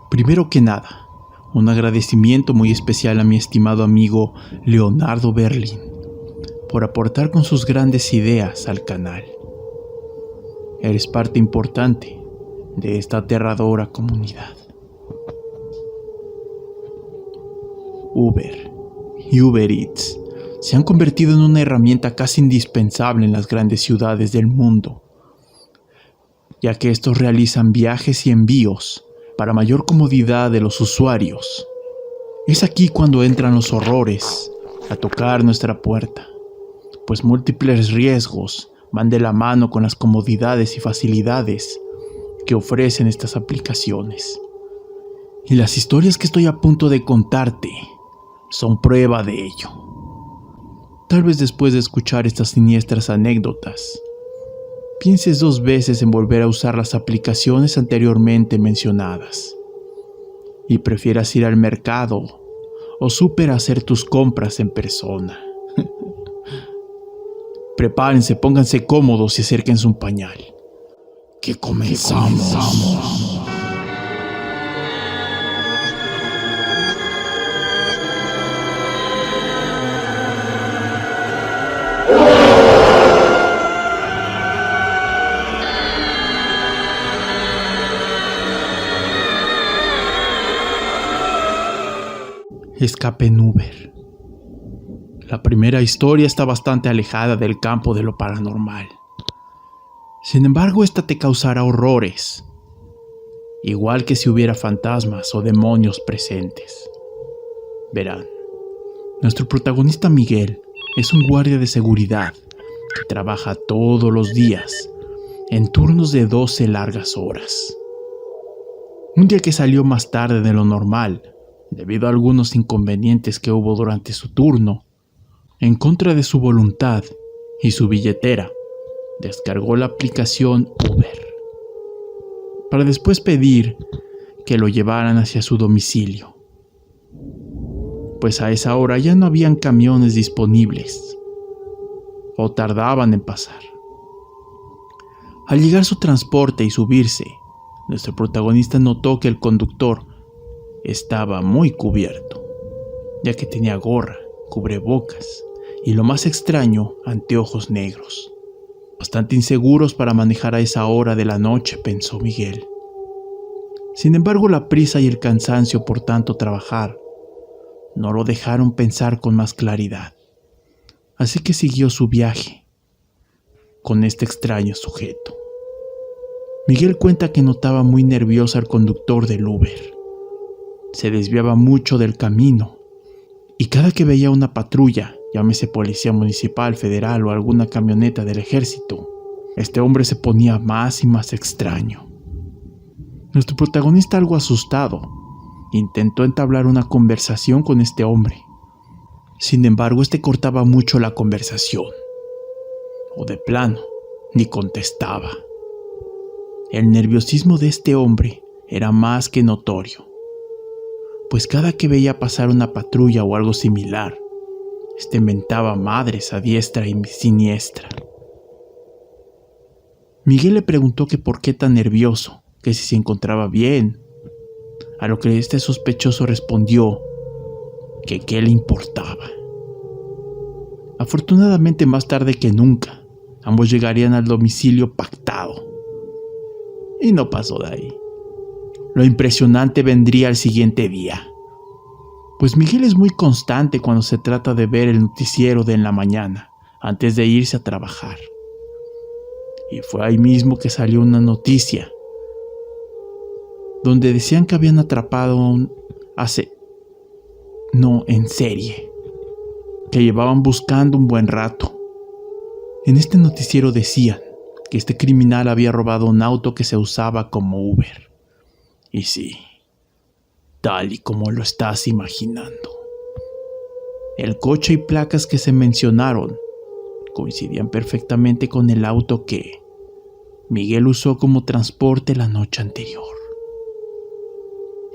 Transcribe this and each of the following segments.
Primero que nada, un agradecimiento muy especial a mi estimado amigo Leonardo Berlin por aportar con sus grandes ideas al canal. Eres parte importante de esta aterradora comunidad. Uber y Uber Eats se han convertido en una herramienta casi indispensable en las grandes ciudades del mundo, ya que estos realizan viajes y envíos para mayor comodidad de los usuarios. Es aquí cuando entran los horrores a tocar nuestra puerta, pues múltiples riesgos van de la mano con las comodidades y facilidades que ofrecen estas aplicaciones. Y las historias que estoy a punto de contarte son prueba de ello. Tal vez después de escuchar estas siniestras anécdotas, pienses dos veces en volver a usar las aplicaciones anteriormente mencionadas y prefieras ir al mercado o súper a hacer tus compras en persona. Prepárense, pónganse cómodos y acérquense un pañal. ¡Que comenzamos! Escape en Uber. La primera historia está bastante alejada del campo de lo paranormal. Sin embargo, esta te causará horrores, igual que si hubiera fantasmas o demonios presentes. Verán, nuestro protagonista Miguel es un guardia de seguridad que trabaja todos los días en turnos de 12 largas horas. Un día que salió más tarde de lo normal, debido a algunos inconvenientes que hubo durante su turno, en contra de su voluntad y su billetera, descargó la aplicación Uber, para después pedir que lo llevaran hacia su domicilio, pues a esa hora ya no habían camiones disponibles, o tardaban en pasar. Al llegar su transporte y subirse, nuestro protagonista notó que el conductor estaba muy cubierto, ya que tenía gorra, cubrebocas y, lo más extraño, anteojos negros. Bastante inseguros para manejar a esa hora de la noche, pensó Miguel. Sin embargo, la prisa y el cansancio por tanto trabajar no lo dejaron pensar con más claridad, así que siguió su viaje con este extraño sujeto. Miguel cuenta que notaba muy nervioso al conductor del Uber. Se desviaba mucho del camino y cada que veía una patrulla, llámese policía municipal, federal o alguna camioneta del ejército, este hombre se ponía más y más extraño. Nuestro protagonista, algo asustado, intentó entablar una conversación con este hombre. Sin embargo, este cortaba mucho la conversación, o de plano, ni contestaba. El nerviosismo de este hombre era más que notorio, pues cada que veía pasar una patrulla o algo similar, este mentaba madres a diestra y siniestra. Miguel le preguntó que por qué tan nervioso, que si se encontraba bien, a lo que este sospechoso respondió que qué le importaba. Afortunadamente, más tarde que nunca, ambos llegarían al domicilio pactado. Y no pasó de ahí. Lo impresionante vendría al siguiente día, pues Miguel es muy constante cuando se trata de ver el noticiero de en la mañana, antes de irse a trabajar. Y fue ahí mismo que salió una noticia, donde decían que habían atrapado a un en serie, que llevaban buscando un buen rato. En este noticiero decían que este criminal había robado un auto que se usaba como Uber. Y sí, tal y como lo estás imaginando. El coche y placas que se mencionaron coincidían perfectamente con el auto que Miguel usó como transporte la noche anterior.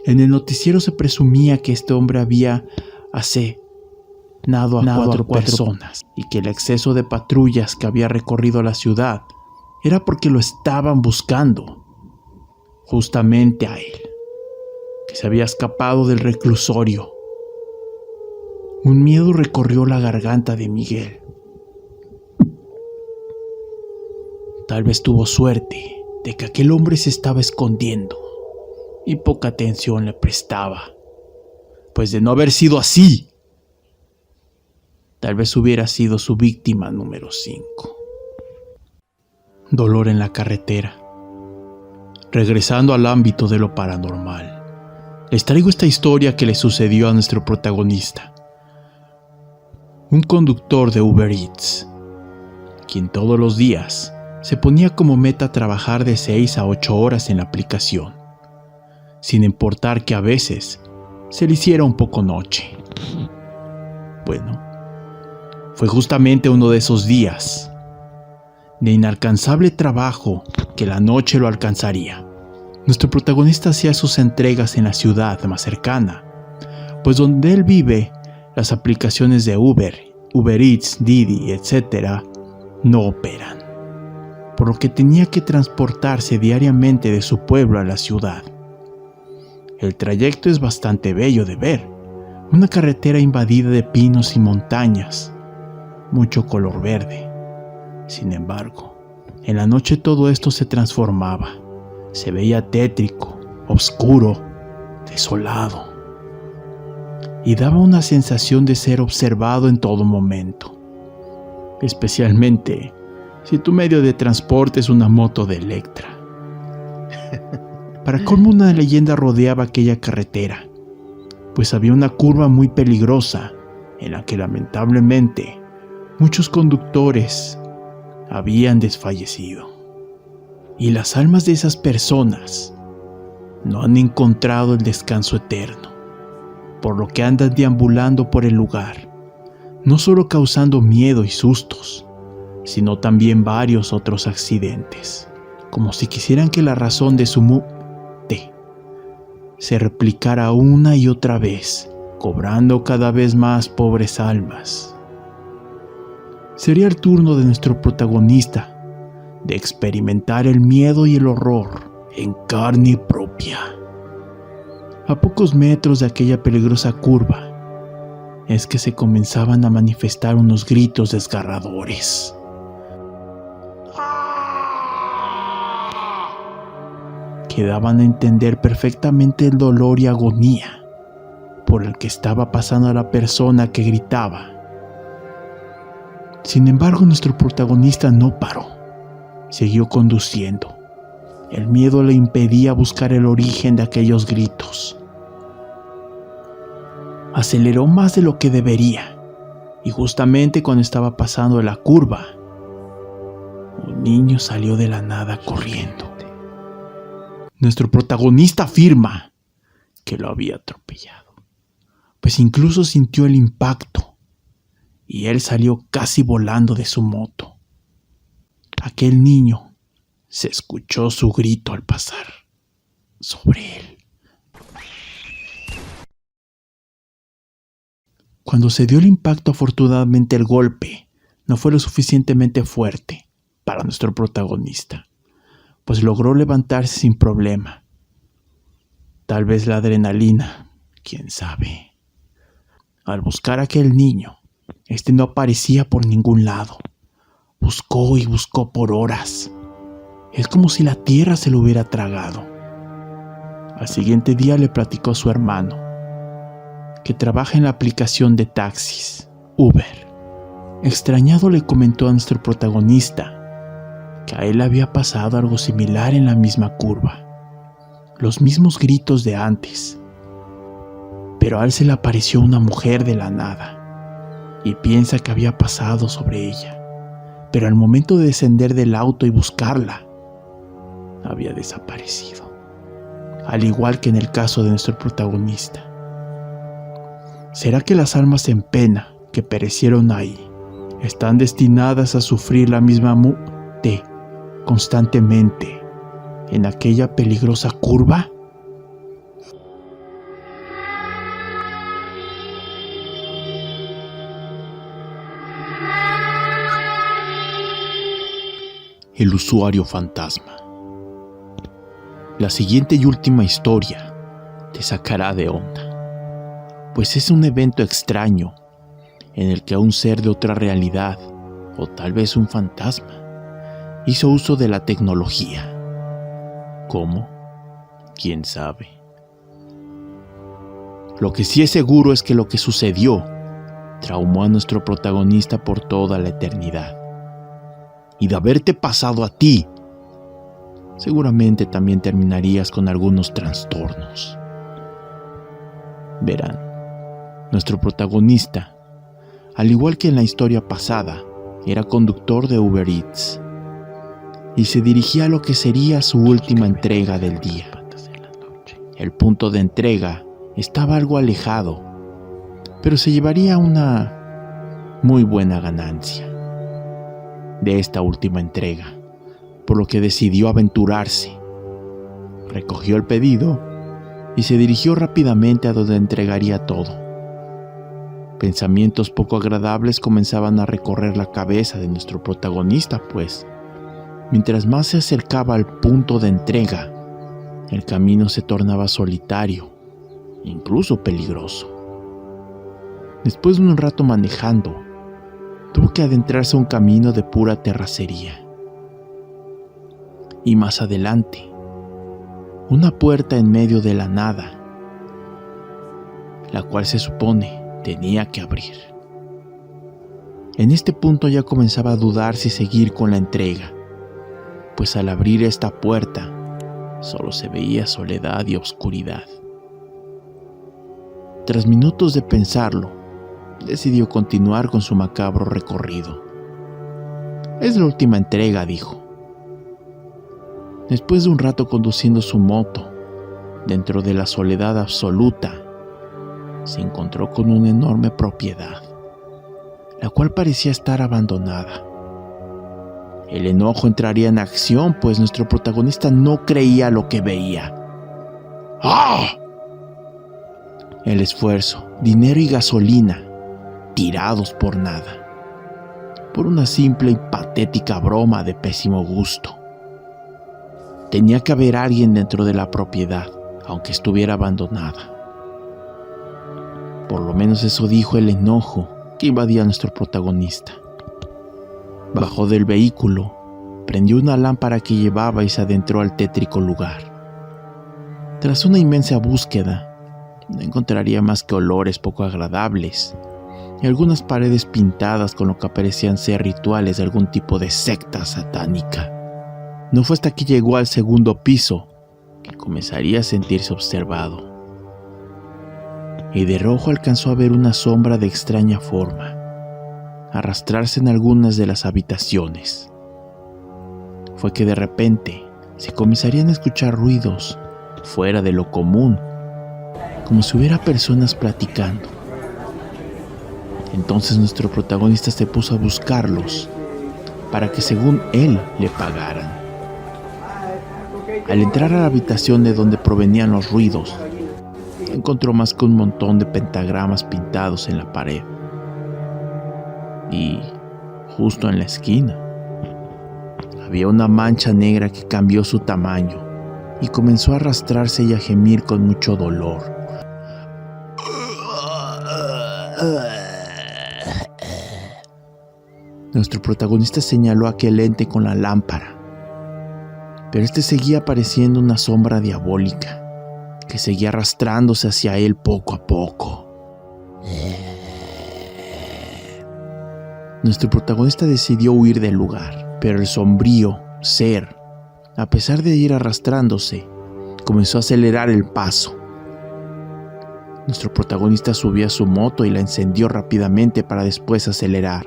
En el noticiero se presumía que este hombre había asesinado a cuatro personas y que el exceso de patrullas que había recorrido la ciudad era porque lo estaban buscando justamente a él. que se había escapado del reclusorio. Un miedo recorrió la garganta de Miguel. Tal vez tuvo suerte de que aquel hombre se estaba escondiendo y poca atención le prestaba, pues de no haber sido así, tal vez hubiera sido su víctima número 5. Dolor en la carretera. Regresando al ámbito de lo paranormal, les traigo esta historia que le sucedió a nuestro protagonista, un conductor de Uber Eats, quien todos los días se ponía como meta trabajar de 6 a 8 horas en la aplicación, sin importar que a veces se le hiciera un poco noche. Bueno, fue justamente uno de esos días de inalcanzable trabajo que la noche lo alcanzaría. Nuestro protagonista hacía sus entregas en la ciudad más cercana, pues donde él vive, las aplicaciones de Uber, Uber Eats, Didi, etc. no operan, por lo que tenía que transportarse diariamente de su pueblo a la ciudad. El trayecto es bastante bello de ver, una carretera invadida de pinos y montañas, mucho color verde. Sin embargo, en la noche todo esto se transformaba, se veía tétrico, oscuro, desolado, y daba una sensación de ser observado en todo momento, especialmente si tu medio de transporte es una moto de Electra. Para colmo, una leyenda rodeaba aquella carretera, pues había una curva muy peligrosa en la que lamentablemente muchos conductores habían desfallecido, y las almas de esas personas no han encontrado el descanso eterno, por lo que andan deambulando por el lugar, no solo causando miedo y sustos, sino también varios otros accidentes, como si quisieran que la razón de su muerte se replicara una y otra vez, cobrando cada vez más pobres almas. Sería el turno de nuestro protagonista de experimentar el miedo y el horror en carne propia. A pocos metros de aquella peligrosa curva es que se comenzaban a manifestar unos gritos desgarradores. Que daban a entender perfectamente el dolor y agonía por el que estaba pasando la persona que gritaba. Sin embargo, nuestro protagonista no paró, siguió conduciendo. El miedo le impedía buscar el origen de aquellos gritos. Aceleró más de lo que debería, y justamente cuando estaba pasando la curva, un niño salió de la nada corriendo. Nuestro protagonista afirma que lo había atropellado, pues incluso sintió el impacto, y él salió casi volando de su moto. Aquel niño se escuchó su grito al pasar sobre él. Cuando se dio el impacto, afortunadamente el golpe no fue lo suficientemente fuerte para nuestro protagonista, pues logró levantarse sin problema. Tal vez la adrenalina, quién sabe. Al buscar a aquel niño, este no aparecía por ningún lado. Buscó y buscó por horas. Es como si la tierra se lo hubiera tragado. Al siguiente día le platicó a su hermano, que trabaja en la aplicación de taxis, Uber. Extrañado le comentó a nuestro protagonista que a él había pasado algo similar en la misma curva, los mismos gritos de antes, pero a él se le apareció una mujer de la nada y piensa que había pasado sobre ella, pero al momento de descender del auto y buscarla, había desaparecido, al igual que en el caso de nuestro protagonista. ¿Será que las almas en pena que perecieron ahí están destinadas a sufrir la misma muerte constantemente en aquella peligrosa curva? El usuario fantasma. La siguiente y última historia te sacará de onda, pues es un evento extraño en el que un ser de otra realidad, o tal vez un fantasma, hizo uso de la tecnología. ¿Cómo? ¿Quién sabe? Lo que sí es seguro es que lo que sucedió traumó a nuestro protagonista por toda la eternidad. Y de haberte pasado a ti, seguramente también terminarías con algunos trastornos. Verán, nuestro protagonista, al igual que en la historia pasada, era conductor de Uber Eats y se dirigía a lo que sería su última entrega del día. El punto de entrega estaba algo alejado, pero se llevaría una muy buena ganancia de esta última entrega, por lo que decidió aventurarse. Recogió el pedido y se dirigió rápidamente a donde entregaría todo. Pensamientos poco agradables comenzaban a recorrer la cabeza de nuestro protagonista, pues, mientras más se acercaba al punto de entrega, el camino se tornaba solitario, incluso peligroso. Después de un rato manejando, tuvo que adentrarse a un camino de pura terracería. Y más adelante, una puerta en medio de la nada, la cual se supone tenía que abrir. En este punto ya comenzaba a dudar si seguir con la entrega, pues al abrir esta puerta solo se veía soledad y oscuridad. Tras minutos de pensarlo, decidió continuar con su macabro recorrido. Es la última entrega, dijo. Después de un rato conduciendo su moto, dentro de la soledad absoluta, se encontró con una enorme propiedad, la cual parecía estar abandonada. El enojo entraría en acción, pues nuestro protagonista no creía lo que veía. ¡Ah! El esfuerzo, dinero y gasolina, tirados por nada, por una simple y patética broma de pésimo gusto. Tenía que haber alguien dentro de la propiedad, aunque estuviera abandonada. Por lo menos eso dijo el enojo que invadía a nuestro protagonista. Bajó del vehículo, prendió una lámpara que llevaba y se adentró al tétrico lugar. Tras una inmensa búsqueda, no encontraría más que olores poco agradables y algunas paredes pintadas con lo que parecían ser rituales de algún tipo de secta satánica. No fue hasta que llegó al segundo piso que comenzaría a sentirse observado. Y de rojo alcanzó a ver una sombra de extraña forma arrastrarse en algunas de las habitaciones. Fue que de repente se comenzarían a escuchar ruidos fuera de lo común, como si hubiera personas platicando. Entonces nuestro protagonista se puso a buscarlos para que, según él, le pagaran. Al entrar a la habitación de donde provenían los ruidos, no encontró más que un montón de pentagramas pintados en la pared. Y justo en la esquina había una mancha negra que cambió su tamaño y comenzó a arrastrarse y a gemir con mucho dolor. Nuestro protagonista señaló aquel ente con la lámpara, pero este seguía apareciendo una sombra diabólica que seguía arrastrándose hacia él poco a poco. Nuestro protagonista decidió huir del lugar, pero el sombrío ser, a pesar de ir arrastrándose, comenzó a acelerar el paso. Nuestro protagonista subió a su moto y la encendió rápidamente para después acelerar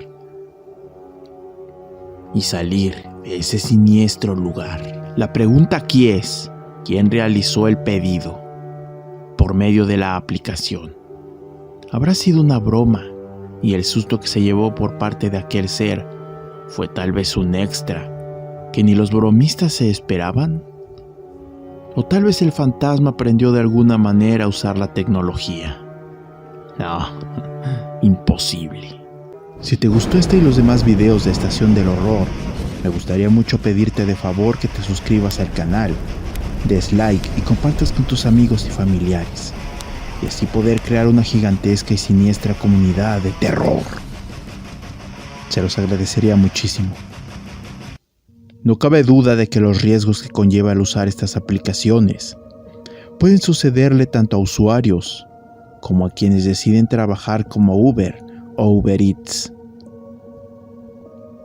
y salir de ese siniestro lugar. La pregunta aquí es, ¿quién realizó el pedido por medio de la aplicación? ¿Habrá sido una broma y el susto que se llevó por parte de aquel ser fue tal vez un extra que ni los bromistas se esperaban? ¿O tal vez el fantasma aprendió de alguna manera a usar la tecnología? No, imposible. Si te gustó este y los demás videos de Estación del Horror, me gustaría mucho pedirte de favor que te suscribas al canal des like y compartas con tus amigos y familiares, y así poder crear una gigantesca y siniestra comunidad de terror. Se los agradecería muchísimo. No cabe duda de que los riesgos que conlleva el usar estas aplicaciones pueden sucederle tanto a usuarios como a quienes deciden trabajar como Uber o Uber Eats.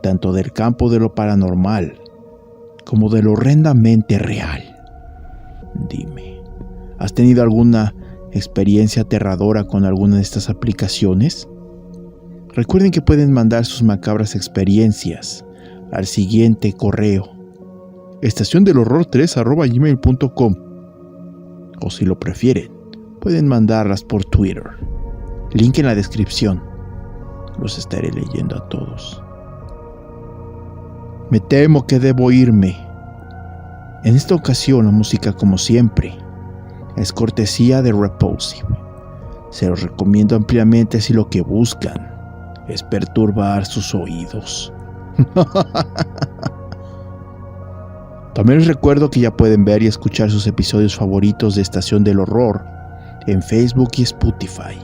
Tanto del campo de lo paranormal como de lo horrendamente real. Dime, ¿has tenido alguna experiencia aterradora con alguna de estas aplicaciones? Recuerden que pueden mandar sus macabras experiencias al siguiente correo: estaciondelhorror3@gmail.com, o si lo prefieren, pueden mandarlas por Twitter. Link en la descripción. Los estaré leyendo a todos. Me temo que debo irme. En esta ocasión la música, como siempre, es cortesía de Repulsive. Se los recomiendo ampliamente si lo que buscan es perturbar sus oídos. También les recuerdo que ya pueden ver y escuchar sus episodios favoritos de Estación del Horror en Facebook y Spotify.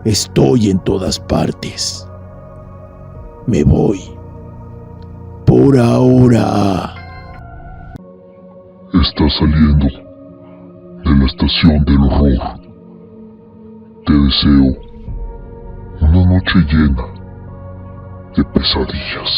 Estoy en todas partes. Me voy. Por ahora. Está saliendo de la Estación del Horror. Te deseo una noche llena de pesadillas.